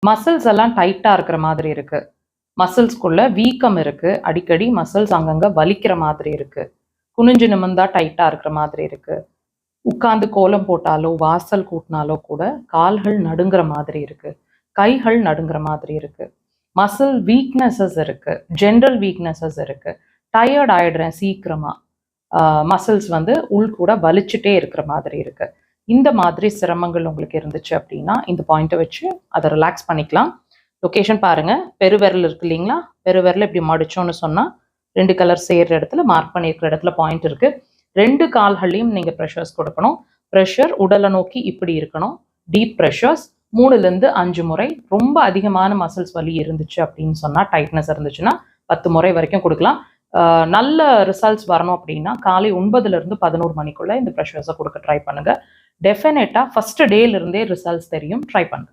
Muscles எல்லாம் டைட்டா இருக்கிற மாதிரி இருக்கு. மசில்ஸ்குள்ள வீக்கம் இருக்கு. அடிக்கடி மசில்ஸ் அங்கங்க வலிக்கிற மாதிரி இருக்கு. குனிஞ்சு நிமிர்ந்தா டைட்டா இருக்கிற மாதிரி இருக்கு. உட்கார்ந்து கோலம் போட்டாலோ, வாசல் கூட்டினாலோ கூட கால்கள் நடுங்குற மாதிரி இருக்கு. கைகள் நடுங்குற மாதிரி இருக்கு. மசில் வீக்னஸஸ் இருக்கு. ஜென்ரல் வீக்னஸஸ் இருக்கு. டயர்ட் ஆயிடுறேன் சீக்கிரமா. மசில்ஸ் வந்து உள் கூட வலிச்சுட்டே இருக்கிற மாதிரி இருக்கு. இந்த மாதிரி சிரமங்கள் உங்களுக்கு இருந்துச்சு அப்படின்னா இந்த பாயிண்ட்டை வச்சு அதை ரிலாக்ஸ் பண்ணிக்கலாம். லொக்கேஷன் பாருங்க. பெருவிரல் இருக்கு இல்லைங்களா? பெருவிரல் இப்படி மடிச்சோன்னு சொன்னா 2 கலர் சேர்ற இடத்துல மார்க் பண்ணியிருக்கிற இடத்துல பாயிண்ட் இருக்கு. 2 கால்கள்லையும் நீங்க ப்ரெஷர்ஸ் கொடுக்கணும். ப்ரெஷர் உடலை நோக்கி இப்படி இருக்கணும். டீப் ப்ரெஷர்ஸ் 3லேருந்து 5 முறை. ரொம்ப அதிகமான மசில்ஸ் வலி இருந்துச்சு அப்படின்னு சொன்னா, டைட்னஸ் இருந்துச்சுன்னா 10 முறை வரைக்கும் கொடுக்கலாம். நல்ல ரிசல்ட்ஸ் வரணும் அப்படின்னா காலை 9லேருந்து 11 மணிக்குள்ள இந்த ப்ரெஷர்ஸை கொடுக்க ட்ரை பண்ணுங்க. டெஃபினட்டா ஃபர்ஸ்ட் டேல இருந்தே ரிசல்ட்ஸ் தெரியும். ட்ரை பண்ணுங்க.